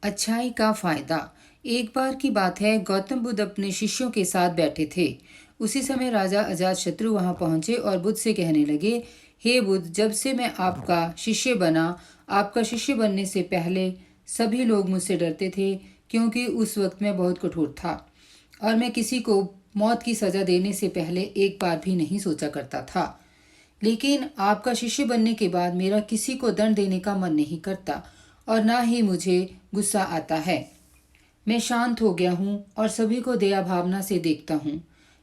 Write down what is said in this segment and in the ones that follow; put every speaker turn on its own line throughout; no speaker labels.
अच्छाई का फायदा। एक बार की बात है, गौतम बुद्ध अपने शिष्यों के साथ बैठे थे। उसी समय राजा अजातशत्रु वहां पहुंचे और बुद्ध से कहने लगे, हे बुद्ध, जब से मैं आपका शिष्य बनने से पहले सभी लोग मुझसे डरते थे, क्योंकि उस वक्त मैं बहुत कठोर था और मैं किसी को मौत की सजा देने से पहले एक बार भी नहीं सोचा करता था। लेकिन आपका शिष्य बनने के बाद मेरा किसी को दंड देने का मन नहीं करता और ना ही मुझे गुस्सा आता है। मैं शांत हो गया हूँ और सभी को दया भावना से देखता हूँ।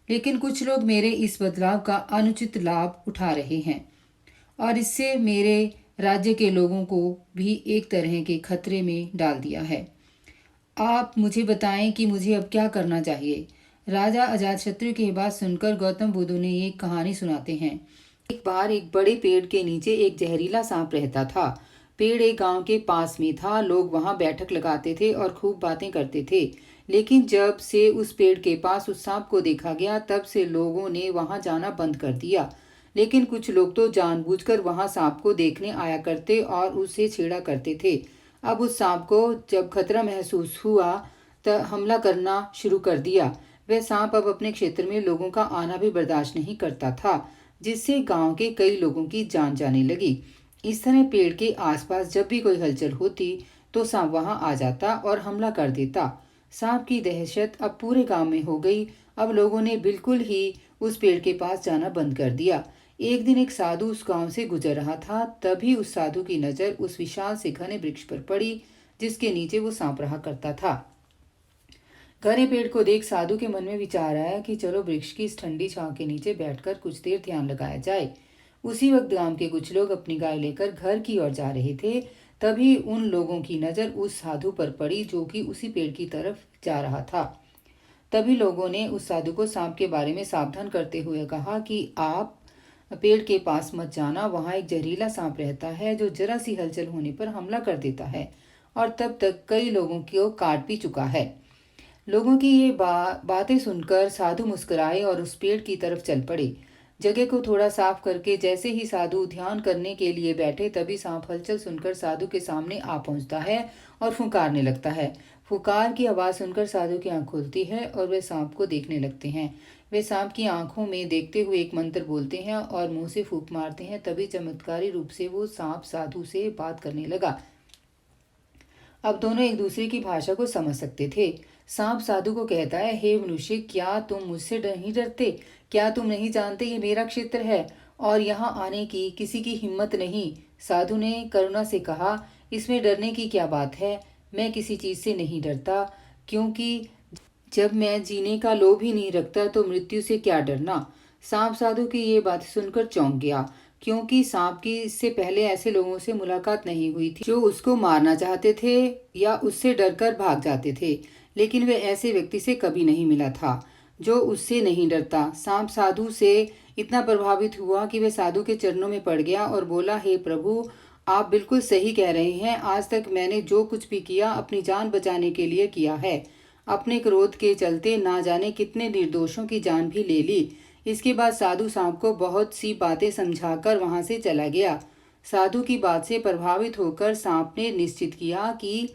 लेकिन कुछ लोग मेरे इस बदलाव का अनुचित लाभ उठा रहे हैं और इससे मेरे राज्य के लोगों को भी एक तरह के खतरे में डाल दिया है। आप मुझे बताएं कि मुझे अब क्या करना चाहिए। राजा अजातशत्रु की बात सुनकर गौतम बुद्ध ने एक कहानी सुनाते हैं। एक बार एक बड़े पेड़ के नीचे एक जहरीला सांप रहता था। पेड़ एक गांव के पास में था। लोग वहां बैठक लगाते थे और खूब बातें करते थे। लेकिन जब से उस पेड़ के पास उस सांप को देखा गया, तब से लोगों ने वहां जाना बंद कर दिया। लेकिन कुछ लोग तो जानबूझकर वहां सांप को देखने आया करते और उसे छेड़ा करते थे। अब उस सांप को जब खतरा महसूस हुआ तब हमला करना शुरू कर दिया। वह सांप अब अपने क्षेत्र में लोगों का आना भी बर्दाश्त नहीं करता था, जिससे गांव के कई लोगों की जान जाने लगी। इस तरह पेड़ के आसपास जब भी कोई हलचल होती तो सांप वहां आ जाता और हमला कर देता। सांप की दहशत अब पूरे गांव में हो गई। अब लोगों ने बिल्कुल ही उस पेड़ के पास जाना बंद कर दिया। एक दिन एक साधु उस गांव से गुजर रहा था। तभी उस साधु की नजर उस विशाल से घने वृक्ष पर पड़ी, जिसके नीचे वो सांप रहा करता था। घने पेड़ को देख साधु के मन में विचार आया कि चलो वृक्ष की इस ठंडी छांव के नीचे बैठकर कुछ देर ध्यान लगाया जाए। उसी वक्त गांव के कुछ लोग अपनी गाय लेकर घर की ओर जा रहे थे। तभी उन लोगों की नजर उस साधु पर पड़ी, जो कि उसी पेड़ की तरफ जा रहा था। तभी लोगों ने उस साधु को सांप के बारे में सावधान करते हुए कहा कि आप पेड़ के पास मत जाना। वहां एक जहरीला सांप रहता है जो जरा सी हलचल होने पर हमला कर देता है और तब तक कई लोगों को काट भी चुका है। लोगों की ये बातें सुनकर साधु मुस्कुराए और उस पेड़ की तरफ चल पड़े। जगह को थोड़ा साफ करके जैसे ही साधु ध्यान करने के लिए बैठे, तभी सांप हलचल सुनकर साधु के सामने आ पहुंचता है और फुंकारने लगता है। फुकार की आवाज सुनकर साधु की आंख खुलती है और वे सांप को देखने लगते हैं। वे सांप की आंखों में देखते हुए एक मंत्र बोलते हैं और मुंह से फूंक मारते हैं। तभी चमत्कारी रूप से वो सांप साधु से बात करने लगा। अब दोनों एक दूसरे की भाषा को समझ सकते थे। सांप साधु को कहता है, हे मनुष्य, क्या तुम मुझसे नहीं डरते? क्या तुम नहीं जानते ये मेरा क्षेत्र है और यहाँ आने की किसी की हिम्मत नहीं? साधु ने करुणा से कहा, इसमें डरने की क्या बात है? मैं किसी चीज से नहीं डरता, क्योंकि जब मैं जीने का लोभ ही नहीं रखता तो मृत्यु से क्या डरना। सांप साधु की ये बात सुनकर चौंक गया, क्योंकि सांप की इससे पहले ऐसे लोगों से मुलाकात नहीं हुई थी जो उसको मारना चाहते थे या उससे डरकर भाग जाते थे। लेकिन वे ऐसे व्यक्ति से कभी नहीं मिला था जो उससे नहीं डरता। सांप साधु से इतना प्रभावित हुआ कि वे साधु के चरणों में पड़ गया और बोला, हे प्रभु, आप बिल्कुल सही कह रहे हैं। आज तक मैंने जो कुछ भी किया अपनी जान बचाने के लिए किया है। अपने क्रोध के चलते ना जाने कितने निर्दोषों की जान भी ले ली। इसके बाद साधु सांप को बहुत सी बातें समझाकर वहां से चला गया। साधु की बात से प्रभावित होकर सांप ने निश्चित किया कि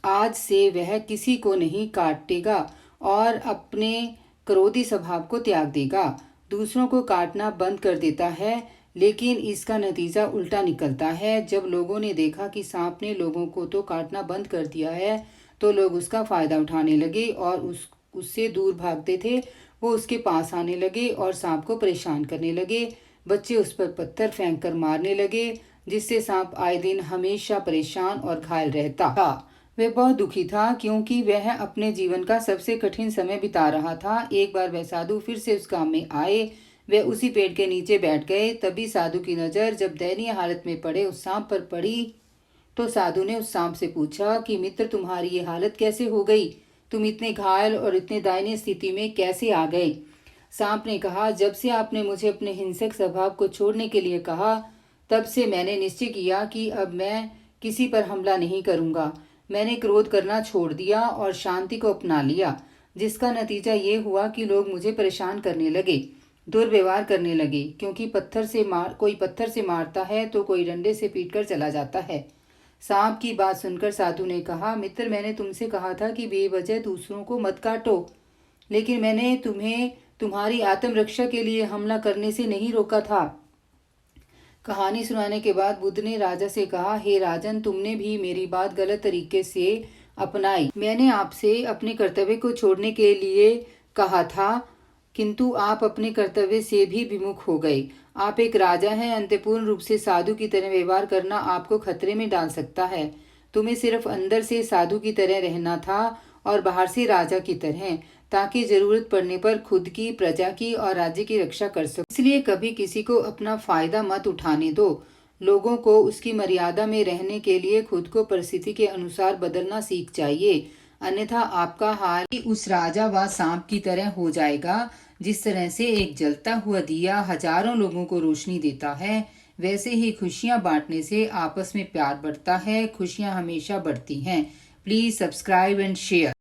आज से वह किसी को नहीं काटेगा और अपने क्रोधी स्वभाव को त्याग देगा। दूसरों को काटना बंद कर देता है। लेकिन इसका नतीजा उल्टा निकलता है। जब लोगों ने देखा कि सांप ने लोगों को तो काटना बंद कर दिया है, तो लोग उसका फायदा उठाने लगे और उससे दूर भागते थे। वो उसके पास आने लगे और सांप को परेशान करने लगे। बच्चे उस पर पत्थर फेंक कर मारने लगे, जिससे सांप आए दिन हमेशा परेशान और घायल रहता था। वह बहुत दुखी था, क्योंकि वह अपने जीवन का सबसे कठिन समय बिता रहा था। एक बार वह साधु फिर से उस गांव में आए। वे उसी पेड़ के नीचे बैठ गए। तभी साधु की नज़र जब दयनीय हालत में पड़े उस सांप पर पड़ी, तो साधु ने उस सांप से पूछा कि मित्र, तुम्हारी ये हालत कैसे हो गई? तुम इतने घायल और इतने दयनीय स्थिति में कैसे आ गए? सांप ने कहा, जब से आपने मुझे अपने हिंसक स्वभाव को छोड़ने के लिए कहा, तब से मैंने निश्चय किया कि अब मैं किसी पर हमला नहीं करूंगा। मैंने क्रोध करना छोड़ दिया और शांति को अपना लिया, जिसका नतीजा ये हुआ कि लोग मुझे परेशान करने लगे, दुर्व्यवहार करने लगे। क्योंकि कोई पत्थर से मारता है तो कोई डंडे से पीट कर चला जाता है। सांप की बात सुनकर साधु ने कहा, मित्र, मैंने तुमसे कहा था कि बेवजह दूसरों को मत काटो, लेकिन मैंने तुम्हें तुम्हारी आत्मरक्षा के लिए हमला करने से नहीं रोका था। कहानी सुनाने के बाद बुद्ध ने राजा से कहा, हे राजन, तुमने भी मेरी बात गलत तरीके से अपनाई। मैंने आपसे अपने कर्तव्य को छोड़ने के लिए कहा था, किंतु आप अपने कर्तव्य से भी विमुख हो गए। आप एक राजा हैं, अंतपूर्ण रूप से साधु की तरह व्यवहार करना आपको खतरे में डाल सकता है। तुम्हें सिर्फ अंदर से साधु की तरह रहना था और बाहर से राजा की तरह, ताकि जरूरत पड़ने पर खुद की, प्रजा की और राज्य की रक्षा कर सको। इसलिए कभी किसी को अपना फायदा मत उठाने दो। लोगों को उसकी मर्यादा में रहने के लिए खुद को परिस्थिति के अनुसार बदलना सीख जाइए, अन्यथा आपका हाल ही उस राजा व सांप की तरह हो जाएगा। जिस तरह से एक जलता हुआ दिया हजारों लोगों को रोशनी देता है, वैसे ही खुशियां बांटने से आपस में प्यार बढ़ता है। खुशियां हमेशा बढ़ती हैं। Please subscribe and share.